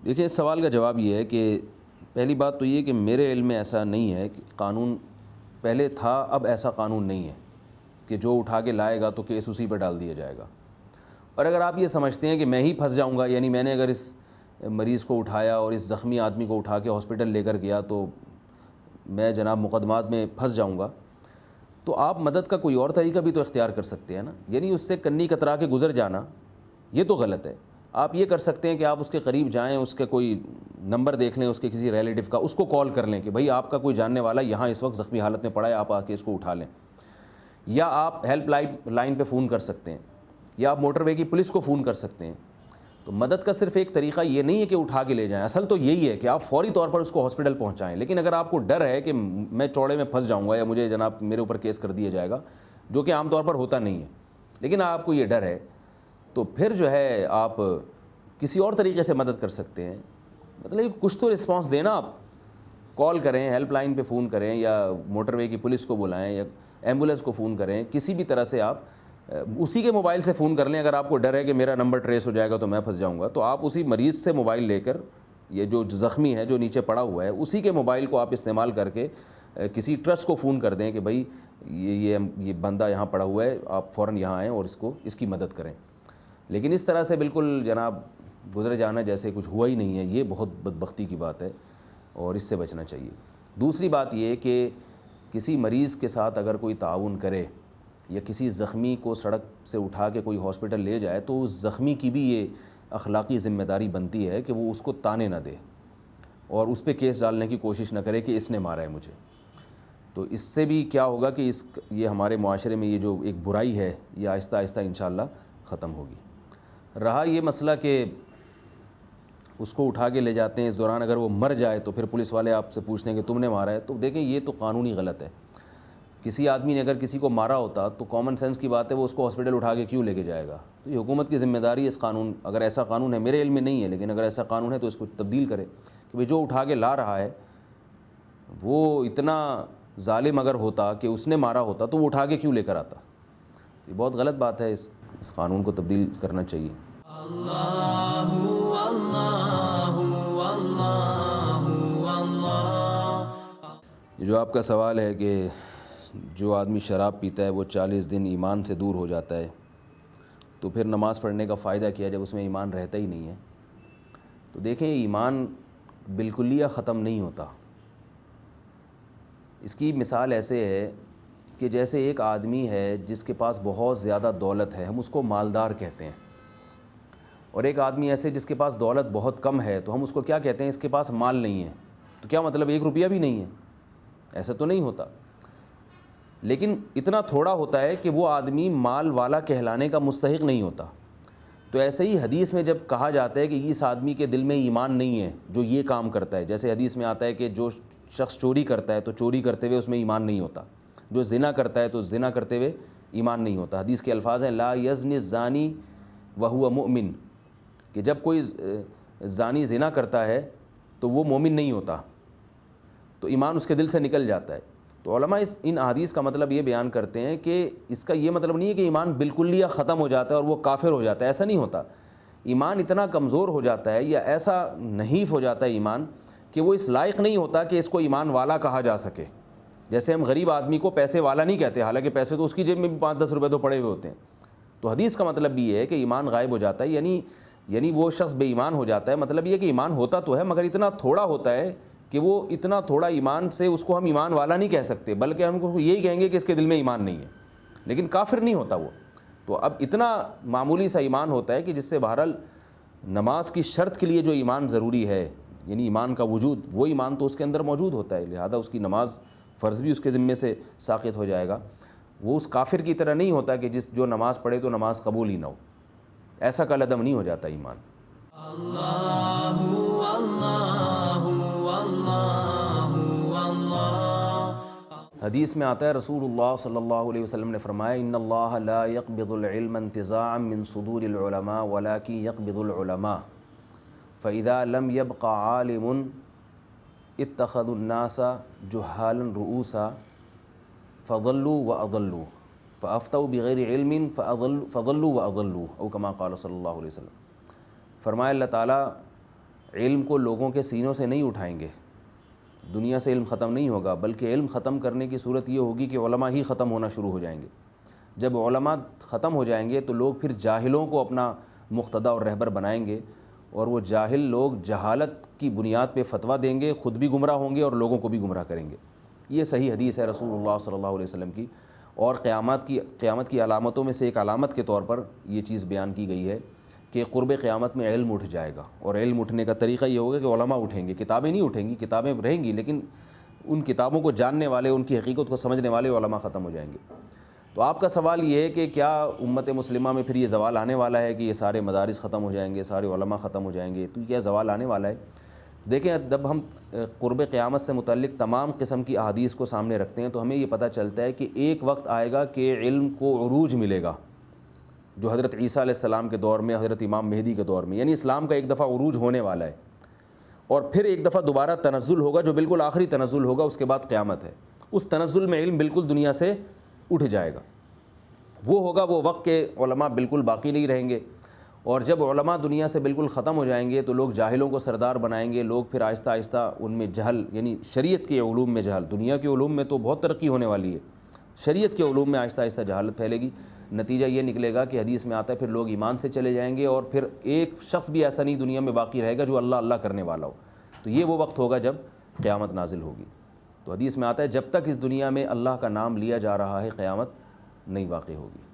دیکھیں اس سوال کا جواب یہ ہے کہ پہلی بات تو یہ کہ میرے علم میں ایسا نہیں ہے کہ قانون پہلے تھا، اب ایسا قانون نہیں ہے کہ جو اٹھا کے لائے گا تو کیس اسی پہ ڈال دیا جائے گا۔ اور اگر آپ یہ سمجھتے ہیں کہ میں ہی پھنس جاؤں گا، یعنی میں نے اگر اس مریض کو اٹھایا اور اس زخمی آدمی کو اٹھا کے ہاسپٹل لے کر گیا تو میں جناب مقدمات میں پھنس جاؤں گا، تو آپ مدد کا کوئی اور طریقہ بھی تو اختیار کر سکتے ہیں نا۔ یعنی اس سے کنی کترا کے گزر جانا یہ تو غلط ہے۔ آپ یہ کر سکتے ہیں کہ آپ اس کے قریب جائیں، اس کے کوئی نمبر دیکھ لیں اس کے کسی ریلیٹیو کا، اس کو کال کر لیں کہ بھائی آپ کا کوئی جاننے والا یہاں اس وقت زخمی حالت میں پڑا ہے، آپ آ کے اس کو اٹھا لیں۔ یا آپ ہیلپ لائن پہ فون کر سکتے ہیں، یا آپ موٹر وے کی پولیس کو فون کر سکتے ہیں۔ تو مدد کا صرف ایک طریقہ یہ نہیں ہے کہ اٹھا کے لے جائیں، اصل تو یہی ہے کہ آپ فوری طور پر اس کو ہاسپٹل پہنچائیں۔ لیکن اگر آپ کو ڈر ہے کہ میں چوڑے میں پھنس جاؤں گا یا مجھے جناب میرے اوپر کیس کر دیا جائے گا، جو کہ عام طور پر ہوتا نہیں ہے، لیکن آپ کو یہ ڈر ہے، تو پھر جو ہے آپ کسی اور طریقے سے مدد کر سکتے ہیں۔ مطلب کچھ تو رسپانس دینا، آپ کال کریں، ہیلپ لائن پہ فون کریں، یا موٹر وے کی پولیس کو بلائیں، یا ایمبولینس کو فون کریں، کسی بھی طرح سے آپ اسی کے موبائل سے فون کر لیں۔ اگر آپ کو ڈر ہے کہ میرا نمبر ٹریس ہو جائے گا تو میں پھنس جاؤں گا، تو آپ اسی مریض سے موبائل لے کر، یہ جو زخمی ہے جو نیچے پڑا ہوا ہے، اسی کے موبائل کو آپ استعمال کر کے کسی ٹرسٹ کو فون کر دیں کہ بھائی یہ بندہ یہاں پڑا ہوا ہے، آپ فوراً یہاں آئیں اور اس کی مدد کریں۔ لیکن اس طرح سے بالکل جناب گزر جانا جیسے کچھ ہوا ہی نہیں ہے، یہ بہت بدبختی کی بات ہے اور اس سے بچنا چاہیے۔ دوسری بات یہ کہ کسی مریض کے ساتھ اگر کوئی تعاون کرے یا کسی زخمی کو سڑک سے اٹھا کے کوئی ہاسپٹل لے جائے، تو اس زخمی کی بھی یہ اخلاقی ذمہ داری بنتی ہے کہ وہ اس کو تانے نہ دے اور اس پہ کیس ڈالنے کی کوشش نہ کرے کہ اس نے مارا ہے مجھے۔ تو اس سے بھی کیا ہوگا کہ یہ ہمارے معاشرے میں یہ جو ایک برائی ہے یہ آہستہ آہستہ انشاءاللہ ختم ہوگی۔ رہا یہ مسئلہ کہ اس کو اٹھا کے لے جاتے ہیں، اس دوران اگر وہ مر جائے تو پھر پولیس والے آپ سے پوچھتے ہیں کہ تم نے مارا ہے، تو دیکھیں یہ تو قانونی غلط ہے۔ کسی آدمی نے اگر کسی کو مارا ہوتا تو کامن سینس کی بات ہے وہ اس کو ہاسپٹل اٹھا کے کیوں لے کے جائے گا؟ تو یہ حکومت کی ذمہ داری ہے اس قانون، اگر ایسا قانون ہے، میرے علم میں نہیں ہے لیکن اگر ایسا قانون ہے تو اس کو تبدیل کرے کہ جو اٹھا کے لا رہا ہے وہ اتنا ظالم اگر ہوتا کہ اس نے مارا ہوتا تو وہ اٹھا کے کیوں لے کر آتا؟ یہ بہت غلط بات ہے، اس قانون کو تبدیل کرنا چاہیے۔ اللہ جو آپ کا سوال ہے کہ جو آدمی شراب پیتا ہے وہ 40 دن ایمان سے دور ہو جاتا ہے، تو پھر نماز پڑھنے کا فائدہ کیا جب اس میں ایمان رہتا ہی نہیں ہے؟ تو دیکھیں ایمان بالکلیہ ختم نہیں ہوتا۔ اس کی مثال ایسے ہے کہ جیسے ایک آدمی ہے جس کے پاس بہت زیادہ دولت ہے، ہم اس کو مالدار کہتے ہیں، اور ایک آدمی ایسے جس کے پاس دولت بہت کم ہے تو ہم اس کو کیا کہتے ہیں؟ اس کے پاس مال نہیں ہے۔ تو کیا مطلب 1 روپیہ بھی نہیں ہے؟ ایسا تو نہیں ہوتا، لیکن اتنا تھوڑا ہوتا ہے کہ وہ آدمی مال والا کہلانے کا مستحق نہیں ہوتا۔ تو ایسے ہی حدیث میں جب کہا جاتا ہے کہ اس آدمی کے دل میں ایمان نہیں ہے جو یہ کام کرتا ہے، جیسے حدیث میں آتا ہے کہ جو شخص چوری کرتا ہے تو چوری کرتے ہوئے اس میں ایمان نہیں ہوتا، جو زنا کرتا ہے تو زنا کرتے ہوئے ایمان نہیں ہوتا۔ حدیث کے الفاظ ہیں لا یزنی الزانی وہو مؤمن، کہ جب کوئی زانی زنا کرتا ہے تو وہ مومن نہیں ہوتا، تو ایمان اس کے دل سے نکل جاتا ہے۔ تو علماء ان احادیث کا مطلب یہ بیان کرتے ہیں کہ اس کا یہ مطلب نہیں ہے کہ ایمان بالکلیہ ختم ہو جاتا ہے اور وہ کافر ہو جاتا ہے، ایسا نہیں ہوتا۔ ایمان اتنا کمزور ہو جاتا ہے یا ایسا نحیف ہو جاتا ہے ایمان کہ وہ اس لائق نہیں ہوتا کہ اس کو ایمان والا کہا جا سکے۔ جیسے ہم غریب آدمی کو پیسے والا نہیں کہتے، حالانکہ پیسے تو اس کی جیب میں بھی 5-10 روپے تو پڑے ہوئے ہوتے ہیں۔ تو حدیث کا مطلب بھی یہ ہے کہ ایمان غائب ہو جاتا ہے، یعنی وہ شخص بے ایمان ہو جاتا ہے۔ مطلب یہ کہ ایمان ہوتا تو ہے مگر اتنا تھوڑا ہوتا ہے کہ وہ اتنا تھوڑا ایمان سے اس کو ہم ایمان والا نہیں کہہ سکتے، بلکہ ہم کو یہی کہیں گے کہ اس کے دل میں ایمان نہیں ہے، لیکن کافر نہیں ہوتا وہ۔ تو اب اتنا معمولی سا ایمان ہوتا ہے کہ جس سے بہرحال نماز کی شرط کے لیے جو ایمان ضروری ہے، یعنی ایمان کا وجود، وہ ایمان تو اس کے اندر موجود ہوتا ہے، لہذا اس کی نماز فرض بھی اس کے ذمے سے ساقط ہو جائے گا۔ وہ اس کافر کی طرح نہیں ہوتا کہ جو نماز پڑھے تو نماز قبول ہی نہ ہو، ایسا کالعدم نہیں ہو جاتا ایمان۔ اللہ حدیث میں آتا ہے رسول اللہ صلی اللہ علیہ وسلم نے فرمایا ان اللہ لا يقبض العلم انتزاعا من صدور العلماء ولكن يقبض العلماء فاذا لم يبق عالم اتخذوا الناس جهالا رؤوسا فضلوا واضلوا فافتوا بغیر علم فضلوا واضلوا او كما قال صلی اللہ علیہ وسلم۔ فرمایا اللہ تعالیٰ علم کو لوگوں کے سینوں سے نہیں اٹھائیں گے، دنیا سے علم ختم نہیں ہوگا، بلکہ علم ختم کرنے کی صورت یہ ہوگی کہ علماء ہی ختم ہونا شروع ہو جائیں گے۔ جب علماء ختم ہو جائیں گے تو لوگ پھر جاہلوں کو اپنا مقتدی اور رہبر بنائیں گے، اور وہ جاہل لوگ جہالت کی بنیاد پہ فتویٰ دیں گے، خود بھی گمراہ ہوں گے اور لوگوں کو بھی گمراہ کریں گے۔ یہ صحیح حدیث ہے رسول اللہ صلی اللہ علیہ وسلم کی، اور قیامت کی علامتوں میں سے ایک علامت کے طور پر یہ چیز بیان کی گئی ہے کہ قرب قیامت میں علم اٹھ جائے گا، اور علم اٹھنے کا طریقہ یہ ہوگا کہ علماء اٹھیں گے، کتابیں نہیں اٹھیں گی، کتابیں رہیں گی لیکن ان کتابوں کو جاننے والے، ان کی حقیقت کو سمجھنے والے علماء ختم ہو جائیں گے۔ تو آپ کا سوال یہ ہے کہ کیا امت مسلمہ میں پھر یہ زوال آنے والا ہے کہ یہ سارے مدارس ختم ہو جائیں گے، سارے علماء ختم ہو جائیں گے؟ تو کیا زوال آنے والا ہے؟ دیکھیں، جب ہم قرب قیامت سے متعلق تمام قسم کی احادیث کو سامنے رکھتے ہیں تو ہمیں یہ پتہ چلتا ہے کہ ایک وقت آئے گا کہ علم کو عروج ملے گا، جو حضرت عیسیٰ علیہ السلام کے دور میں، حضرت امام مہدی کے دور میں، یعنی اسلام کا ایک دفعہ عروج ہونے والا ہے، اور پھر ایک دفعہ دوبارہ تنزل ہوگا جو بالکل آخری تنزل ہوگا، اس کے بعد قیامت ہے۔ اس تنزل میں علم بالکل دنیا سے اٹھ جائے گا، وہ ہوگا وہ وقت کہ علماء بالکل باقی نہیں رہیں گے، اور جب علماء دنیا سے بالکل ختم ہو جائیں گے تو لوگ جاہلوں کو سردار بنائیں گے، لوگ پھر آہستہ آہستہ ان میں جہل، یعنی شریعت کے علوم میں جہل، دنیا کے علوم میں تو بہت ترقی ہونے والی ہے، شریعت کے علوم میں آہستہ آہستہ جہالت پھیلے گی۔ نتیجہ یہ نکلے گا کہ حدیث میں آتا ہے پھر لوگ ایمان سے چلے جائیں گے، اور پھر ایک شخص بھی ایسا نہیں دنیا میں باقی رہے گا جو اللہ اللہ کرنے والا ہو۔ تو یہ وہ وقت ہوگا جب قیامت نازل ہوگی۔ تو حدیث میں آتا ہے جب تک اس دنیا میں اللہ کا نام لیا جا رہا ہے قیامت نہیں واقع ہوگی۔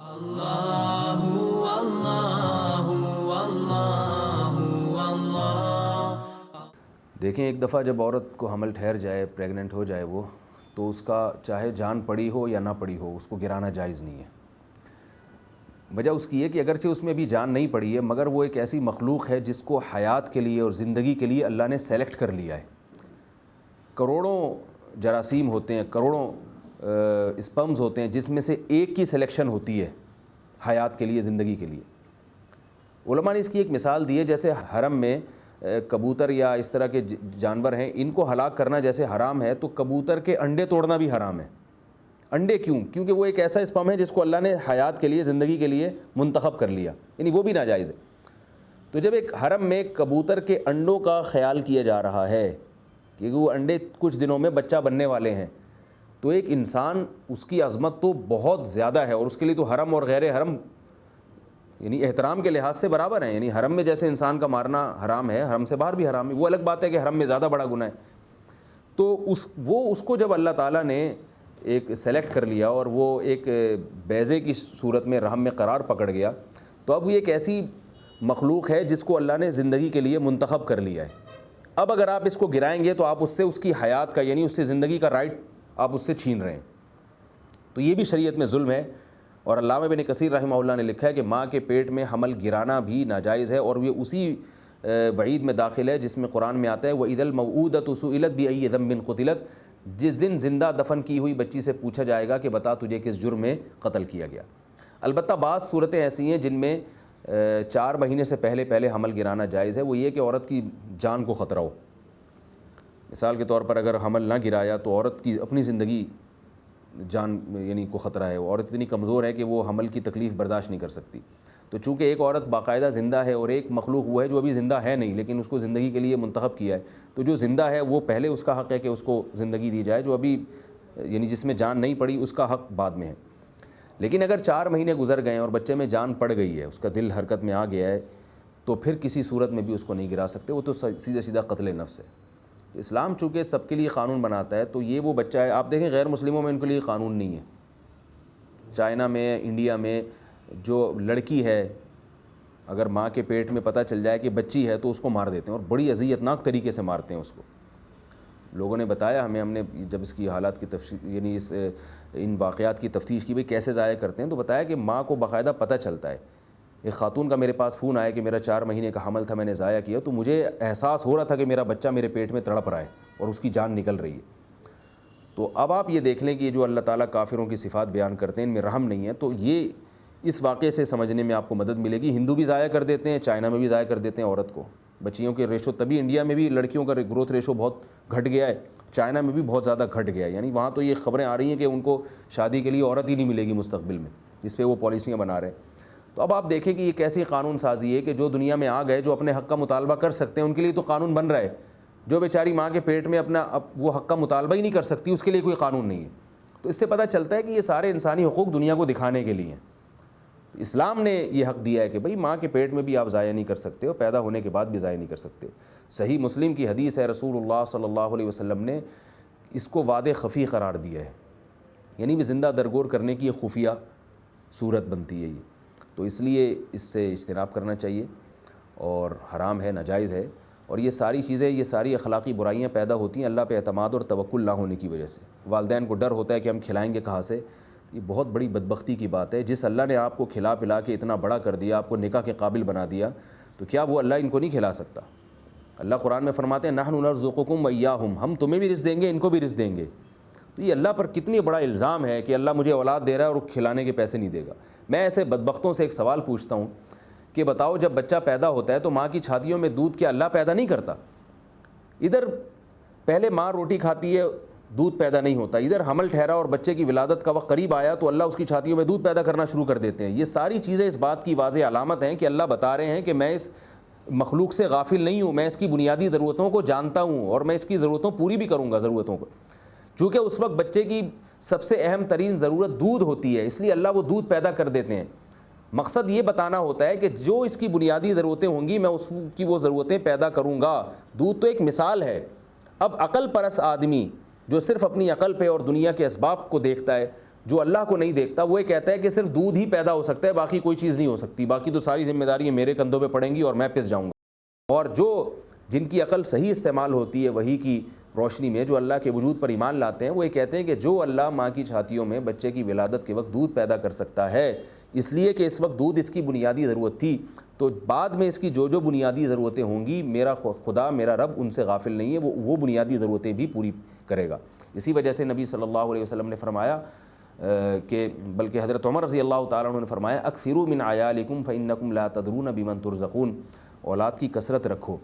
اللہ اللہ اللہ اللہ۔ دیکھیں، ایک دفعہ جب عورت کو حمل ٹھہر جائے، پریگننٹ ہو جائے وہ، تو اس کا چاہے جان پڑی ہو یا نہ پڑی ہو اس کو گرانا جائز نہیں ہے۔ وجہ اس کی ہے کہ اگرچہ اس میں بھی جان نہیں پڑی ہے مگر وہ ایک ایسی مخلوق ہے جس کو حیات کے لیے اور زندگی کے لیے اللہ نے سیلیکٹ کر لیا ہے۔ کروڑوں جراثیم ہوتے ہیں، کروڑوں اسپرمز ہوتے ہیں جس میں سے ایک کی سلیکشن ہوتی ہے حیات کے لیے، زندگی کے لیے۔ علماء نے اس کی ایک مثال دی ہے، جیسے حرم میں کبوتر یا اس طرح کے جانور ہیں، ان کو ہلاک کرنا جیسے حرام ہے تو کبوتر کے انڈے توڑنا بھی حرام ہے۔ انڈے کیوں؟ کیونکہ وہ ایک ایسا اسپرم ہے جس کو اللہ نے حیات کے لیے، زندگی کے لیے منتخب کر لیا، یعنی وہ بھی ناجائز ہے۔ تو جب ایک حرم میں کبوتر کے انڈوں کا خیال کیا جا رہا ہے کہ وہ انڈے کچھ دنوں میں بچہ بننے والے ہیں، تو ایک انسان، اس کی عظمت تو بہت زیادہ ہے، اور اس کے لیے تو حرم اور غیر حرم یعنی احترام کے لحاظ سے برابر ہیں۔ یعنی حرم میں جیسے انسان کا مارنا حرام ہے، حرم سے باہر بھی حرام ہے۔ وہ الگ بات ہے کہ حرم میں زیادہ بڑا گناہ ہے۔ تو اس کو جب اللہ تعالیٰ نے ایک سلیکٹ کر لیا اور وہ ایک بیضے کی صورت میں رحم میں قرار پکڑ گیا، تو اب یہ ایک ایسی مخلوق ہے جس کو اللہ نے زندگی کے لیے منتخب کر لیا ہے۔ اب اگر آپ اس کو گرائیں گے تو آپ اس سے اس کی حیات کا، یعنی اس سے زندگی کا رائٹ آپ اس سے چھین رہے ہیں۔ تو یہ بھی شریعت میں ظلم ہے، اور علامہ ابن کثیر رحمہ اللہ نے لکھا ہے کہ ماں کے پیٹ میں حمل گرانا بھی ناجائز ہے، اور یہ اسی وعید میں داخل ہے جس میں قرآن میں آتا ہے وَإِذَا الْمَوْءُودَةُ سُئِلَتْ بِأَيِّ ذَنبٍ قُتِلَتْ، جس دن زندہ دفن کی ہوئی بچی سے پوچھا جائے گا کہ بتا تجھے کس جرم میں قتل کیا گیا۔ البتہ بعض صورتیں ایسی ہیں جن میں 4 مہینے سے پہلے حمل گرانا جائز ہے، وہ یہ کہ عورت کی جان کو خطرہ ہو۔ مثال کے طور پر اگر حمل نہ گرایا تو عورت کی اپنی زندگی، جان یعنی کو خطرہ ہے، عورت اتنی کمزور ہے کہ وہ حمل کی تکلیف برداشت نہیں کر سکتی۔ تو چونکہ ایک عورت باقاعدہ زندہ ہے اور ایک مخلوق وہ ہے جو ابھی زندہ ہے نہیں لیکن اس کو زندگی کے لیے منتخب کیا ہے، تو جو زندہ ہے وہ پہلے اس کا حق ہے کہ اس کو زندگی دی جائے، جو ابھی یعنی جس میں جان نہیں پڑی اس کا حق بعد میں ہے۔ لیکن اگر 4 مہینے گزر گئے اور بچے میں جان پڑ گئی ہے، اس کا دل حرکت میں آ گیا ہے، تو پھر کسی صورت میں بھی اس کو نہیں گرا سکتے، وہ تو سیدھا قتل نفس ہے۔ اسلام چونکہ سب کے لیے قانون بناتا ہے، تو یہ وہ بچہ ہے، آپ دیکھیں غیر مسلموں میں ان کے لیے قانون نہیں ہے۔ چائنا میں، انڈیا میں جو لڑکی ہے اگر ماں کے پیٹ میں پتہ چل جائے کہ بچی ہے تو اس کو مار دیتے ہیں، اور بڑی اذیتناک طریقے سے مارتے ہیں اس کو۔ لوگوں نے بتایا ہمیں، ہم نے جب اس کی حالات کی تفصیل یعنی ان واقعات کی تفتیش کی، بھئی کیسے ضائع کرتے ہیں، تو بتایا کہ ماں کو باقاعدہ پتہ چلتا ہے۔ ایک خاتون کا میرے پاس فون آیا کہ میرا 4 مہینے کا حمل تھا، میں نے ضائع کیا، تو مجھے احساس ہو رہا تھا کہ میرا بچہ میرے پیٹ میں تڑپ رہا ہے اور اس کی جان نکل رہی ہے۔ تو اب آپ یہ دیکھ لیں کہ یہ جو اللہ تعالیٰ کافروں کی صفات بیان کرتے ہیں ان میں رحم نہیں ہے، تو یہ اس واقعے سے سمجھنے میں آپ کو مدد ملے گی۔ ہندو بھی ضائع کر دیتے ہیں، چائنا میں بھی ضائع کر دیتے ہیں عورت کو، بچیوں کے ریشو، تبھی انڈیا میں بھی لڑکیوں کا گروتھ ریشو بہت گھٹ گیا ہے، چائنا میں بھی بہت زیادہ گھٹ گیا ہے۔ یعنی وہاں تو یہ خبریں آ رہی ہیں کہ ان کو شادی کے لیے عورت ہی نہیں ملے گی مستقبل میں، جس پہ وہ پالیسیاں بنا رہے ہیں۔ تو اب آپ دیکھیں کہ یہ کیسی قانون سازی ہے کہ جو دنیا میں آ گئے جو اپنے حق کا مطالبہ کر سکتے ہیں ان کے لیے تو قانون بن رہا ہے، جو بیچاری ماں کے پیٹ میں اپنا وہ حق کا مطالبہ ہی نہیں کر سکتی اس کے لیے کوئی قانون نہیں ہے۔ تو اس سے پتہ چلتا ہے کہ یہ سارے انسانی حقوق دنیا کو دکھانے کے لیے ہیں۔ اسلام نے یہ حق دیا ہے کہ بھئی ماں کے پیٹ میں بھی آپ ضائع نہیں کر سکتے ہو، پیدا ہونے کے بعد بھی ضائع نہیں کر سکتے۔ صحیح مسلم کی حدیث ہے، رسول اللہ صلی اللہ علیہ وسلم نے اس کو وعدے خفی قرار دیا ہے، یعنی بھی زندہ درگور کرنے کی یہ خفیہ صورت بنتی ہے یہ، تو اس لیے اس سے اجتناب کرنا چاہیے اور حرام ہے، ناجائز ہے۔ اور یہ ساری چیزیں، یہ ساری اخلاقی برائیاں پیدا ہوتی ہیں اللہ پہ اعتماد اور توکل نہ ہونے کی وجہ سے۔ والدین کو ڈر ہوتا ہے کہ ہم کھلائیں گے کہاں سے، یہ بہت بڑی بدبختی کی بات ہے۔ جس اللہ نے آپ کو کھلا پلا کے اتنا بڑا کر دیا، آپ کو نکاح کے قابل بنا دیا، تو کیا وہ اللہ ان کو نہیں کھلا سکتا؟ اللہ قرآن میں فرماتے ہیں نحن نرزقکم وایاہم، ہم تمہیں بھی رزق دیں گے، ان کو بھی رزق دیں گے۔ تو یہ اللہ پر کتنی بڑا الزام ہے کہ اللہ مجھے اولاد دے رہا ہے اور کھلانے کے پیسے نہیں دے گا۔ میں ایسے بدبختوں سے ایک سوال پوچھتا ہوں کہ بتاؤ جب بچہ پیدا ہوتا ہے تو ماں کی چھاتیوں میں دودھ کیا اللہ پیدا نہیں کرتا؟ ادھر پہلے ماں روٹی کھاتی ہے، دودھ پیدا نہیں ہوتا، ادھر حمل ٹھہرا اور بچے کی ولادت کا وقت قریب آیا تو اللہ اس کی چھاتیوں میں دودھ پیدا کرنا شروع کر دیتے ہیں۔ یہ ساری چیزیں اس بات کی واضح علامت ہیں کہ اللہ بتا رہے ہیں کہ میں اس مخلوق سے غافل نہیں ہوں، میں اس کی بنیادی ضرورتوں کو جانتا ہوں اور میں اس کی ضرورتوں پوری بھی کروں گا ضرورتوں کو۔ چونکہ اس وقت بچے کی سب سے اہم ترین ضرورت دودھ ہوتی ہے، اس لیے اللہ وہ دودھ پیدا کر دیتے ہیں۔ مقصد یہ بتانا ہوتا ہے کہ جو اس کی بنیادی ضرورتیں ہوں گی میں اس کی وہ ضرورتیں پیدا کروں گا۔ دودھ تو ایک مثال ہے۔ اب عقل پرست آدمی جو صرف اپنی عقل پہ اور دنیا کے اسباب کو دیکھتا ہے، جو اللہ کو نہیں دیکھتا، وہ یہ کہتا ہے کہ صرف دودھ ہی پیدا ہو سکتا ہے، باقی کوئی چیز نہیں ہو سکتی، باقی تو ساری ذمہ داریاں میرے کندھوں پہ پڑیں گی اور میں پس جاؤں گا۔ اور جن کی عقل صحیح استعمال ہوتی ہے وہی کی روشنی میں، جو اللہ کے وجود پر ایمان لاتے ہیں، وہ یہ کہتے ہیں کہ جو اللہ ماں کی چھاتیوں میں بچے کی ولادت کے وقت دودھ پیدا کر سکتا ہے، اس لیے کہ اس وقت دودھ اس کی بنیادی ضرورت تھی، تو بعد میں اس کی جو بنیادی ضرورتیں ہوں گی میرا خدا میرا رب ان سے غافل نہیں ہے، وہ بنیادی ضرورتیں بھی پوری کرے گا۔ اسی وجہ سے نبی صلی اللہ علیہ وسلم نے فرمایا کہ بلکہ حضرت عمر رضی اللہ تعالیٰ عنہ نے فرمایا اکثروا من عیالکم فانکم لا تدرون بمن ترزقون، اولاد کی کثرت رکھو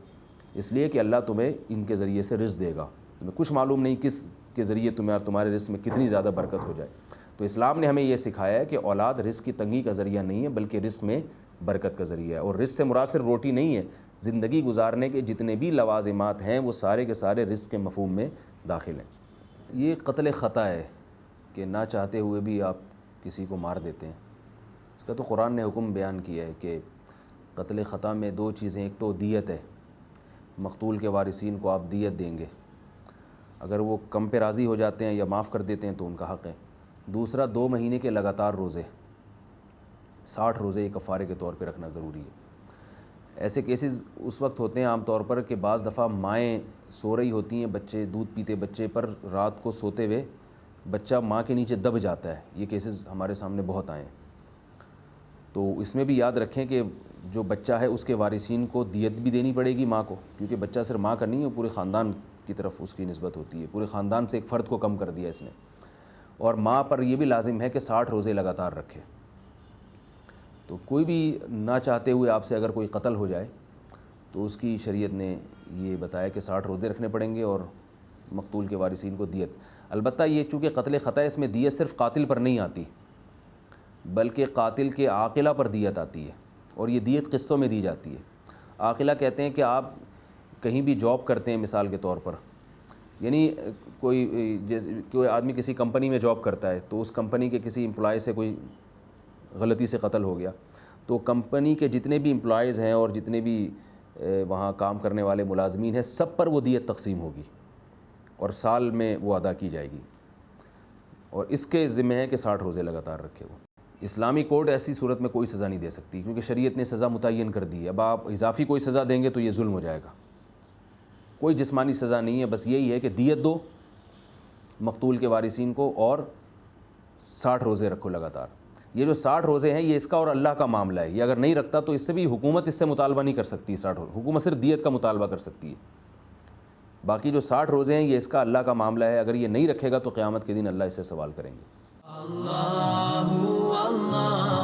اس لیے کہ اللہ تمہیں ان کے ذریعے سے رزق دے گا، تمہیں کچھ معلوم نہیں کس کے ذریعے تمہارے رزق میں کتنی زیادہ برکت ہو جائے۔ تو اسلام نے ہمیں یہ سکھایا ہے کہ اولاد رزق کی تنگی کا ذریعہ نہیں ہے بلکہ رزق میں برکت کا ذریعہ ہے، اور رزق سے مراد صرف روٹی نہیں ہے، زندگی گزارنے کے جتنے بھی لوازمات ہیں وہ سارے کے سارے رزق کے مفہوم میں داخل ہیں۔ یہ قتل خطا ہے کہ نہ چاہتے ہوئے بھی آپ کسی کو مار دیتے ہیں، اس کا تو قرآن نے حکم بیان کیا ہے کہ قتل خطا میں دو چیزیں، ایک تو دیت ہے، مقتول کے وارثین کو آپ دیت دیں گے، اگر وہ کم پہ راضی ہو جاتے ہیں یا معاف کر دیتے ہیں تو ان کا حق ہے۔ دوسرا 2 مہینے کے لگاتار روزے، 60 روزے کفارے کے طور پہ رکھنا ضروری ہے۔ ایسے کیسز اس وقت ہوتے ہیں عام طور پر کہ بعض دفعہ مائیں سو رہی ہوتی ہیں، بچے دودھ پیتے بچے پر رات کو سوتے ہوئے بچہ ماں کے نیچے دب جاتا ہے، یہ کیسز ہمارے سامنے بہت آئے ہیں۔ تو اس میں بھی یاد رکھیں کہ جو بچہ ہے اس کے وارثین کو دیت بھی دینی پڑے گی ماں کو، کیونکہ بچہ صرف ماں کا نہیں ہے، پورے خاندان کی طرف اس کی نسبت ہوتی ہے، پورے خاندان سے ایک فرد کو کم کر دیا اس نے۔ اور ماں پر یہ بھی لازم ہے کہ 60 روزے لگاتار رکھے۔ تو کوئی بھی نہ چاہتے ہوئے آپ سے اگر کوئی قتل ہو جائے تو اس کی شریعت نے یہ بتایا کہ 60 روزے رکھنے پڑیں گے اور مقتول کے وارثین کو دیت۔ البتہ یہ چونکہ قتل خطا ہے، اس میں دیت صرف قاتل پر نہیں آتی بلکہ قاتل کے عاقلہ پر دیت آتی ہے، اور یہ دیت قسطوں میں دی جاتی ہے۔ عاقلہ کہتے ہیں کہ آپ کہیں بھی جاب کرتے ہیں مثال کے طور پر، یعنی کوئی آدمی کسی کمپنی میں جاب کرتا ہے تو اس کمپنی کے کسی امپلائی سے کوئی غلطی سے قتل ہو گیا، تو کمپنی کے جتنے بھی امپلائیز ہیں اور جتنے بھی وہاں کام کرنے والے ملازمین ہیں سب پر وہ دیت تقسیم ہوگی اور سال میں وہ ادا کی جائے گی، اور اس کے ذمہ ہے کہ 60 روزے لگاتار رکھے وہ۔ اسلامی کورٹ ایسی صورت میں کوئی سزا نہیں دے سکتی کیونکہ شریعت نے سزا متعین کر دی ہے۔ اب آپ اضافی کوئی سزا دیں گے تو یہ ظلم ہو جائے گا۔ کوئی جسمانی سزا نہیں ہے، بس یہی ہے کہ دیت دو مقتول کے وارثین کو اور 60 روزے رکھو لگاتار۔ یہ جو 60 روزے ہیں یہ اس کا اور اللہ کا معاملہ ہے، یہ اگر نہیں رکھتا تو اس سے بھی حکومت اس سے مطالبہ نہیں کر سکتی، 60 روزے حکومت صرف دیت کا مطالبہ کر سکتی ہے، باقی جو 60 روزے ہیں یہ اس کا اللہ کا معاملہ ہے، اگر یہ نہیں رکھے گا تو قیامت کے دن اللہ اس سے سوال کریں گے۔ اللہ اللہ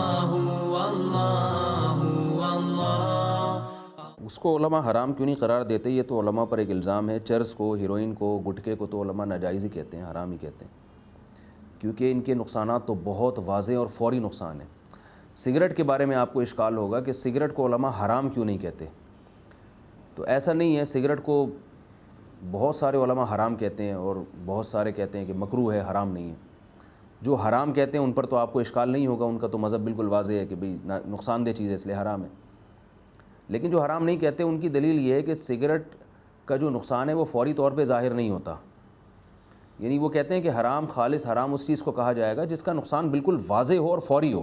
اس کو علماء حرام کیوں نہیں قرار دیتے؟ یہ تو علماء پر ایک الزام ہے۔ چرس کو، ہیروئن کو، گٹکے کو تو علماء ناجائز ہی کہتے ہیں، حرام ہی کہتے ہیں، کیونکہ ان کے نقصانات تو بہت واضح اور فوری نقصان ہیں۔ سگریٹ کے بارے میں آپ کو اشکال ہوگا کہ سگریٹ کو علماء حرام کیوں نہیں کہتے. تو ایسا نہیں ہے، سگریٹ کو بہت سارے علماء حرام کہتے ہیں اور بہت سارے کہتے ہیں کہ مکروہ ہے، حرام نہیں ہے. جو حرام کہتے ہیں ان پر تو آپ کو اشکال نہیں ہوگا، ان کا تو مذہب بالکل واضح ہے کہ بھئی نقصان دہ چیز ہے اس لیے حرام ہے. لیکن جو حرام نہیں کہتے ان کی دلیل یہ ہے کہ سگریٹ کا جو نقصان ہے وہ فوری طور پہ ظاہر نہیں ہوتا. یعنی وہ کہتے ہیں کہ حرام، خالص حرام اس چیز کو کہا جائے گا جس کا نقصان بالکل واضح ہو اور فوری ہو.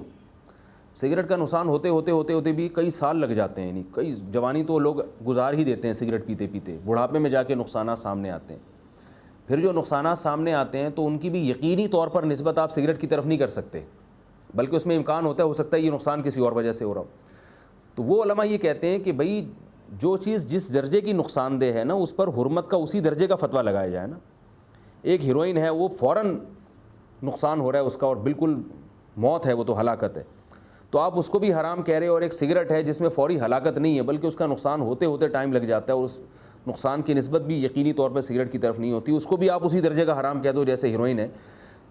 سگریٹ کا نقصان ہوتے بھی کئی سال لگ جاتے ہیں، یعنی کئی جوانی تو لوگ گزار ہی دیتے ہیں سگریٹ پیتے پیتے، بڑھاپے میں جا کے نقصانات سامنے آتے ہیں. پھر جو نقصانات سامنے آتے ہیں تو ان کی بھی یقینی طور پر نسبت آپ سگریٹ کی طرف نہیں کر سکتے، بلکہ اس میں امکان ہوتا ہے، ہو سکتا ہے یہ نقصان کسی اور وجہ سے ہو رہا ہو. تو وہ علماء یہ کہتے ہیں کہ بھئی جو چیز جس درجے کی نقصان دہ ہے نا، اس پر حرمت کا اسی درجے کا فتویٰ لگایا جائے نا. ایک ہیروئن ہے، وہ فوراً نقصان ہو رہا ہے اس کا اور بالکل موت ہے، وہ تو ہلاکت ہے، تو آپ اس کو بھی حرام کہہ رہے ہیں. اور ایک سگریٹ ہے جس میں فوری ہلاکت نہیں ہے بلکہ اس کا نقصان ہوتے ٹائم لگ جاتا ہے اور اس نقصان کی نسبت بھی یقینی طور پر سگریٹ کی طرف نہیں ہوتی، اس کو بھی آپ اسی درجے کا حرام کہہ دو جیسے ہیروئن ہے.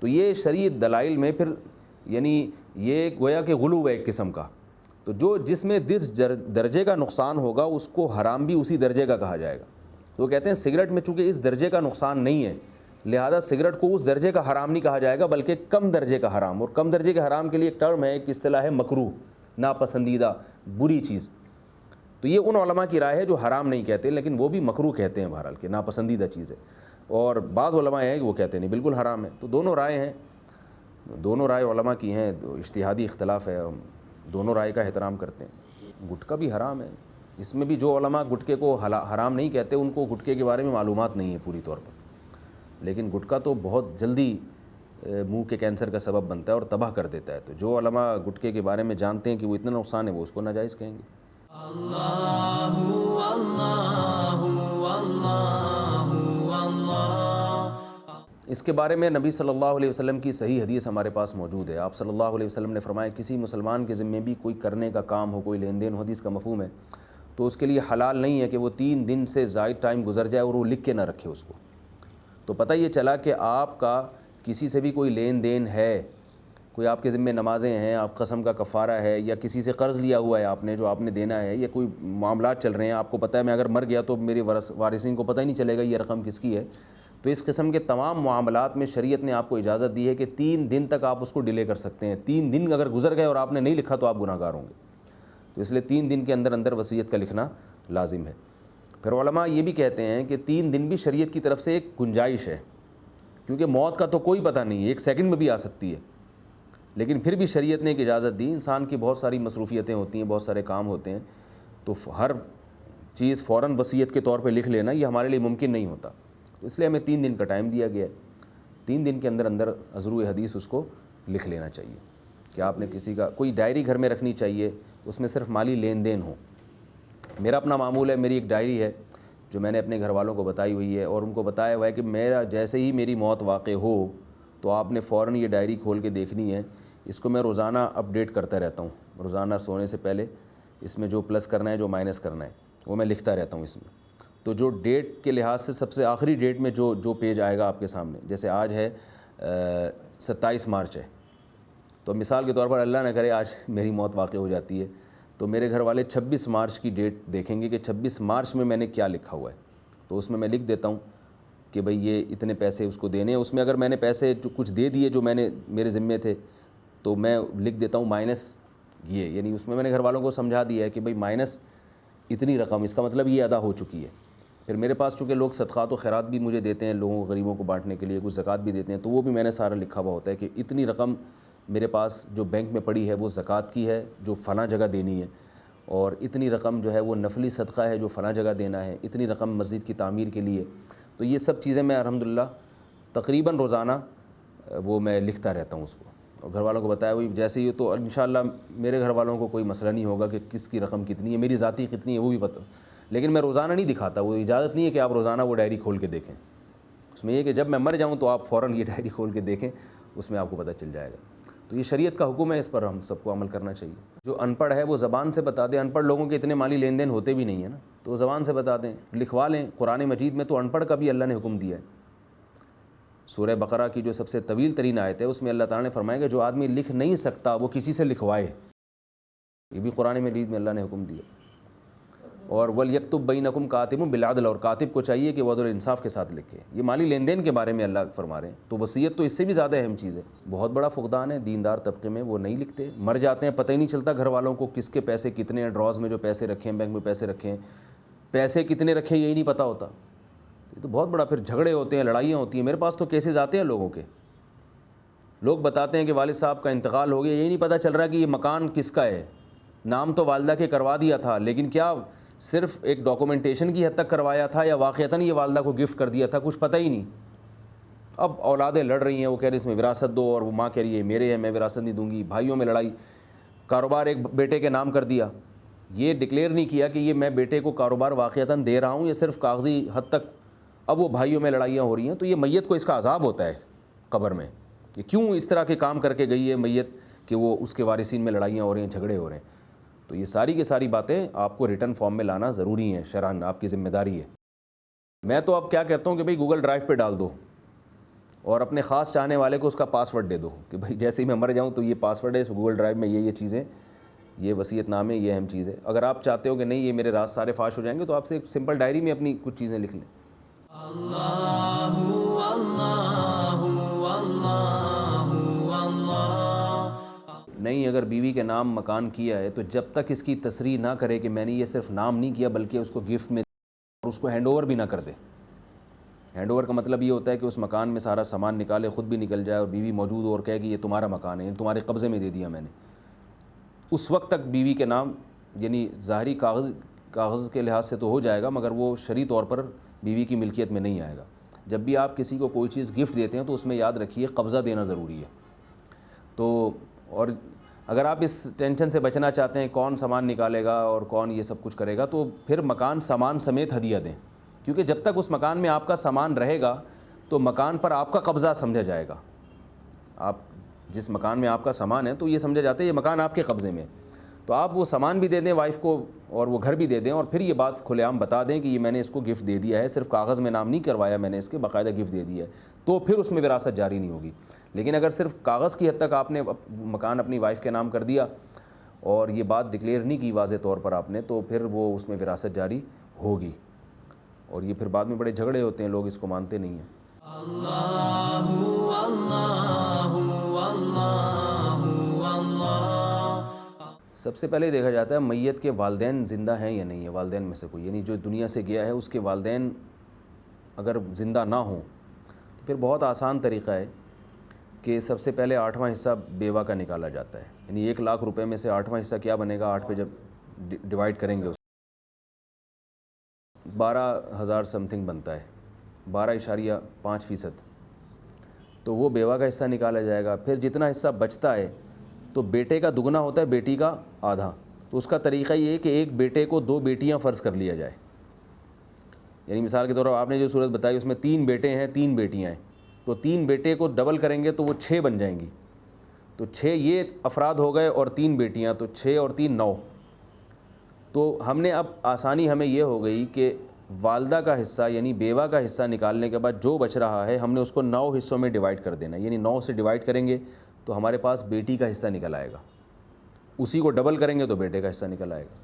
تو یہ شرعی دلائل میں پھر یعنی یہ گویا کہ غلو ہے ایک قسم کا. تو جو جس میں جس درجے کا نقصان ہوگا اس کو حرام بھی اسی درجے کا کہا جائے گا. تو وہ کہتے ہیں سگریٹ میں چونکہ اس درجے کا نقصان نہیں ہے لہذا سگریٹ کو اس درجے کا حرام نہیں کہا جائے گا بلکہ کم درجے کا حرام. اور کم درجے کے حرام کے لیے ایک ٹرم ہے، ایک اصطلاح ہے مکروہ، ناپسندیدہ، بری چیز. تو یہ ان علماء کی رائے ہے جو حرام نہیں کہتے لیکن وہ بھی مکروہ کہتے ہیں بہرحال کہ ناپسندیدہ چیز ہے. اور بعض علماء ہیں کہ وہ کہتے ہیں نہیں بالکل حرام ہے. تو دونوں رائے ہیں، دونوں رائے علماء کی ہیں، تو اجتہادی اختلاف ہے، ہم دونوں رائے کا احترام کرتے ہیں. گٹکا بھی حرام ہے، اس میں بھی جو علماء گٹکے کو حرام نہیں کہتے ان کو گٹکے کے بارے میں معلومات نہیں ہے پوری طور پر. لیکن گٹکا تو بہت جلدی منہ کے کینسر کا سبب بنتا ہے اور تباہ کر دیتا ہے. تو جو علماء گٹکے کے بارے میں جانتے ہیں کہ وہ اتنا نقصان ہے وہ اس کو ناجائز کہیں گے. اللہ اللہ اللہ اللہ. اس کے بارے میں نبی صلی اللہ علیہ وسلم کی صحیح حدیث ہمارے پاس موجود ہے. آپ صلی اللہ علیہ وسلم نے فرمایا کسی مسلمان کے ذمے بھی کوئی کرنے کا کام ہو، کوئی لین دین ہو، حدیث کا مفہوم ہے، تو اس کے لیے حلال نہیں ہے کہ وہ 3 دن سے زائد ٹائم گزر جائے اور وہ لکھ کے نہ رکھے اس کو. تو پتہ یہ چلا کہ آپ کا کسی سے بھی کوئی لین دین ہے، کوئی آپ کے ذمے نمازیں ہیں، آپ قسم کا کفارہ ہے، یا کسی سے قرض لیا ہوا ہے آپ نے جو آپ نے دینا ہے، یا کوئی معاملات چل رہے ہیں، آپ کو پتہ ہے میں اگر مر گیا تو میرے وارثین کو پتہ ہی نہیں چلے گا یہ رقم کس کی ہے. تو اس قسم کے تمام معاملات میں شریعت نے آپ کو اجازت دی ہے کہ 3 دن تک آپ اس کو ڈیلے کر سکتے ہیں. 3 دن اگر گزر گئے اور آپ نے نہیں لکھا تو آپ گناہ گار ہوں گے. تو اس لیے 3 دن کے اندر وصیت کا لکھنا لازم ہے. پھر علماء یہ بھی کہتے ہیں کہ 3 دن بھی شریعت کی طرف سے ایک گنجائش ہے، کیونکہ موت کا تو کوئی پتہ نہیں ہے، 1 سیکنڈ میں بھی آ سکتی ہے. لیکن پھر بھی شریعت نے ایک اجازت دی. انسان کی بہت ساری مصروفیتیں ہوتی ہیں، بہت سارے کام ہوتے ہیں، تو ہر چیز فوراً وصیت کے طور پہ لکھ لینا یہ ہمارے لیے ممکن نہیں ہوتا. تو اس لیے ہمیں 3 دن کا ٹائم دیا گیا ہے. 3 دن کے اندر عضروِ حدیث اس کو لکھ لینا چاہیے. کہ آپ نے کسی کا کوئی ڈائری گھر میں رکھنی چاہیے، اس میں صرف مالی لین دین ہو. میرا اپنا معمول ہے، میری ایک ڈائری ہے جو میں نے اپنے گھر والوں کو بتائی ہوئی ہے اور ان کو بتایا ہوا ہے کہ میرا جیسے ہی میری موت واقع ہو تو آپ نے فوراً یہ ڈائری کھول کے دیکھنی ہے. اس کو میں روزانہ اپ ڈیٹ کرتا رہتا ہوں، روزانہ سونے سے پہلے اس میں جو پلس کرنا ہے جو مائنس کرنا ہے وہ میں لکھتا رہتا ہوں اس میں. تو جو ڈیٹ کے لحاظ سے سب سے آخری ڈیٹ میں جو پیج آئے گا آپ کے سامنے، جیسے آج ہے 27 مارچ ہے، تو مثال کے طور پر اللہ نہ کرے آج میری موت واقع ہو جاتی ہے تو میرے گھر والے 26 مارچ کی ڈیٹ دیکھیں گے کہ 26 مارچ میں نے کیا لکھا ہوا ہے. تو اس میں لکھ دیتا ہوں کہ بھئی یہ اتنے پیسے اس کو دینے ہیں. اس میں اگر میں نے پیسے جو کچھ دے دیے جو میرے ذمے تھے تو میں لکھ دیتا ہوں مائنس یہ، یعنی اس میں نے گھر والوں کو سمجھا دیا ہے کہ بھئی مائنس اتنی رقم، اس کا مطلب یہ ادا ہو چکی ہے. پھر میرے پاس چونکہ لوگ صدقات و خیرات بھی مجھے دیتے ہیں، لوگوں کو غریبوں کو بانٹنے کے لیے، کچھ زکوٰۃ بھی دیتے ہیں، تو وہ بھی میں نے سارا لکھا ہوا ہوتا ہے کہ اتنی رقم میرے پاس جو بینک میں پڑی ہے وہ زکوٰۃ کی ہے جو فلاں جگہ دینی ہے، اور اتنی رقم جو ہے وہ نفلی صدقہ ہے جو فلاں جگہ دینا ہے، اتنی رقم مسجد کی تعمیر کے لیے. تو یہ سب چیزیں میں الحمدللہ تقریباً روزانہ وہ میں لکھتا رہتا ہوں اس کو، اور گھر والوں کو بتایا ہوئی جیسے ہی. تو انشاءاللہ میرے گھر والوں کو کوئی مسئلہ نہیں ہوگا کہ کس کی رقم کتنی ہے، میری ذاتی کتنی ہے وہ بھی پتہ. لیکن میں روزانہ نہیں دکھاتا، وہ اجازت نہیں ہے کہ آپ روزانہ وہ ڈائری کھول کے دیکھیں. اس میں یہ کہ جب میں مر جاؤں تو آپ فوراً یہ ڈائری کھول کے دیکھیں، اس میں آپ کو پتہ چل جائے گا. تو یہ شریعت کا حکم ہے، اس پر ہم سب کو عمل کرنا چاہیے. جو ان پڑھ ہے وہ زبان سے بتا دیں. ان پڑھ لوگوں کے اتنے مالی لین دین ہوتے بھی نہیں ہیں نا، تو وہ زبان سے بتا دیں، لکھوا لیں. قرآن مجید میں تو ان پڑھ کا بھی اللہ نے حکم دیا ہے. سورہ بقرہ کی جو سب سے طویل ترین آیت ہے اس میں اللہ تعالیٰ نے فرمایا کہ جو آدمی لکھ نہیں سکتا وہ کسی سے لکھوائے. یہ بھی قرآن مجید میں اللہ نے حکم دیا. اور وَلْيَكْتُبْ بَيْنَكُمْ كَاتِبٌ بِالْعَدْلِ، اور کاتب کو چاہیے کہ وہ عدل و انصاف کے ساتھ لکھے. یہ مالی لین دین کے بارے میں اللہ فرما رہے ہیں. تو وصیت تو اس سے بھی زیادہ اہم چیز ہے. بہت بڑا فقدان ہے دیندار طبقے میں، وہ نہیں لکھتے، مر جاتے ہیں، پتہ ہی نہیں چلتا گھر والوں کو کس کے پیسے کتنے ہیں، ڈراز میں جو پیسے رکھے ہیں، بینک میں پیسے رکھے ہیں، پیسے کتنے رکھے ہیں یہی نہیں پتہ ہوتا. یہ تو بہت بڑا، پھر جھگڑے ہوتے ہیں، لڑائیاں ہوتی ہیں. میرے پاس تو کیسز آتے ہیں لوگوں کے، لوگ بتاتے ہیں کہ والد صاحب کا انتقال ہو گیا، یہی نہیں پتہ چل رہا کہ یہ مکان کس کا ہے. نام تو والدہ کے کروا دیا تھا، لیکن کیا صرف ایک ڈاکومنٹیشن کی حد تک کروایا تھا یا واقعتاً یہ والدہ کو گفٹ کر دیا تھا، کچھ پتہ ہی نہیں. اب اولادیں لڑ رہی ہیں، وہ کہہ رہی اس میں وراثت دو، اور وہ ماں کہہ رہی ہے میرے ہے میں وراثت نہیں دوں گی. بھائیوں میں لڑائی. کاروبار ایک بیٹے کے نام کر دیا، یہ ڈکلیئر نہیں کیا کہ یہ میں بیٹے کو کاروبار واقعتاً دے رہا ہوں، یہ صرف کاغذی حد تک. اب وہ بھائیوں میں لڑائیاں ہو رہی ہیں. تو یہ میت کو اس کا عذاب ہوتا ہے قبر میں. یہ کیوں اس طرح کے کام کر کے گئی ہے میت کہ وہ اس کے وارثین میں لڑائیاں ہو رہی ہیں، جھگڑے ہو رہے ہیں. تو یہ ساری کی ساری باتیں آپ کو ریٹن فارم میں لانا ضروری ہیں، شرعاً آپ کی ذمہ داری ہے. میں تو اب کیا کہتا ہوں کہ بھئی گوگل ڈرائیو پہ ڈال دو اور اپنے خاص چاہنے والے کو اس کا پاسورڈ دے دو کہ بھئی جیسے ہی میں مر جاؤں تو یہ پاسورڈ ہے، اس گوگل ڈرائیو میں یہ چیزیں، یہ وصیت نامے، یہ اہم چیز ہے. اگر آپ چاہتے ہو کہ نہیں یہ میرے راز سارے فاش ہو جائیں گے تو آپ سے ایک سمپل ڈائری میں اپنی کچھ چیزیں لکھ لیں. اللہ اللہ اللہ اللہ. نہیں، اگر بیوی کے نام مکان کیا ہے تو جب تک اس کی تصریح نہ کرے کہ میں نے یہ صرف نام نہیں کیا بلکہ اس کو گفٹ میں اور اس کو ہینڈ اوور بھی نہ کر دے. ہینڈ اوور کا مطلب یہ ہوتا ہے کہ اس مکان میں سارا سامان نکالے، خود بھی نکل جائے اور بیوی موجود ہو اور کہے کہ یہ تمہارا مکان ہے، تمہارے قبضے میں دے دیا میں نے. اس وقت تک بیوی کے نام، یعنی ظاہری کاغذ کے لحاظ سے تو ہو جائے گا مگر وہ شرعی طور پر بیوی کی ملکیت میں نہیں آئے گا. جب بھی آپ کسی کو کوئی چیز گفٹ دیتے ہیں تو اس میں یاد رکھیے قبضہ دینا ضروری ہے. تو اور اگر آپ اس ٹینشن سے بچنا چاہتے ہیں کون سامان نکالے گا اور کون یہ سب کچھ کرے گا، تو پھر مکان سامان سمیت ہدیہ دیں. کیونکہ جب تک اس مکان میں آپ کا سامان رہے گا تو مکان پر آپ کا قبضہ سمجھا جائے گا. آپ جس مکان میں آپ کا سامان ہے تو یہ سمجھا جاتا ہے یہ مکان آپ کے قبضے میں. تو آپ وہ سامان بھی دے دیں وائف کو اور وہ گھر بھی دے دیں، اور پھر یہ بات کھلے عام بتا دیں کہ یہ میں نے اس کو گفٹ دے دیا ہے، صرف کاغذ میں نام نہیں کروایا میں نے، اس کے باقاعدہ گفٹ دے دیا ہے. تو پھر اس میں وراثت جاری نہیں ہوگی. لیکن اگر صرف کاغذ کی حد تک آپ نے مکان اپنی وائف کے نام کر دیا اور یہ بات ڈکلیئر نہیں کی واضح طور پر آپ نے، تو پھر وہ اس میں وراثت جاری ہوگی. اور یہ پھر بعد میں بڑے جھگڑے ہوتے ہیں، لوگ اس کو مانتے نہیں ہیں. اللہ اللہ اللہ اللہ. سب سے پہلے دیکھا جاتا ہے میت کے والدین زندہ ہیں یا نہیں ہے. والدین میں سے کوئی، یعنی جو دنیا سے گیا ہے اس کے والدین اگر زندہ نہ ہوں تو پھر بہت آسان طریقہ ہے کہ سب سے پہلے 8واں حصہ بیوہ کا نکالا جاتا ہے. یعنی 1,00,000 روپے میں سے 8واں حصہ کیا بنے گا، 8 پہ جب ڈیوائڈ کریں گے 12,000 سم تھنگ بنتا ہے، 12.5%. تو وہ بیوہ کا حصہ نکالا جائے گا. پھر جتنا حصہ بچتا ہے تو بیٹے کا دگنا ہوتا ہے، بیٹی کا آدھا. تو اس کا طریقہ یہ ہے کہ ایک بیٹے کو 2 بیٹیاں فرض کر لیا جائے. یعنی مثال کے طور پر آپ نے جو صورت بتائی اس میں 3 بیٹے ہیں 3 بیٹیاں ہیں، تو 3 بیٹے کو ڈبل کریں گے تو وہ 6 بن جائیں گی. تو 6 یہ افراد ہو گئے اور 3 بیٹیاں، تو 6 اور 3 9. تو ہم نے اب آسانی ہمیں یہ ہو گئی کہ والدہ کا حصہ یعنی بیوہ کا حصہ نکالنے کے بعد جو بچ رہا ہے ہم نے اس کو 9 حصوں میں ڈیوائڈ کر دینا. یعنی 9 سے ڈیوائڈ کریں گے تو ہمارے پاس بیٹی کا حصہ نکل آئے گا، اسی کو ڈبل کریں گے تو بیٹے کا حصہ نکل آئے گا.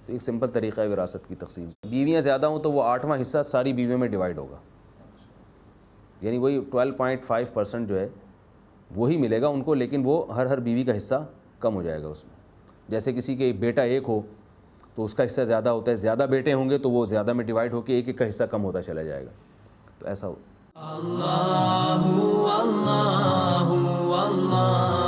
تو ایک سمپل طریقہ ہے وراثت کی تقسیم. بیویاں زیادہ ہوں تو وہ 8واں حصہ ساری بیویوں میں ڈیوائڈ ہوگا. یعنی وہی 12.5% جو ہے وہی ملے گا ان کو، لیکن وہ ہر بیوی کا حصہ کم ہو جائے گا اس میں. جیسے کسی کے بیٹا ایک ہو تو اس کا حصہ زیادہ ہوتا ہے، زیادہ بیٹے ہوں گے تو وہ زیادہ میں ڈیوائڈ ہو کے ایک کا حصہ کم ہوتا چلا جائے گا. تو ایسا ہو. اللہ اللہ اللہ.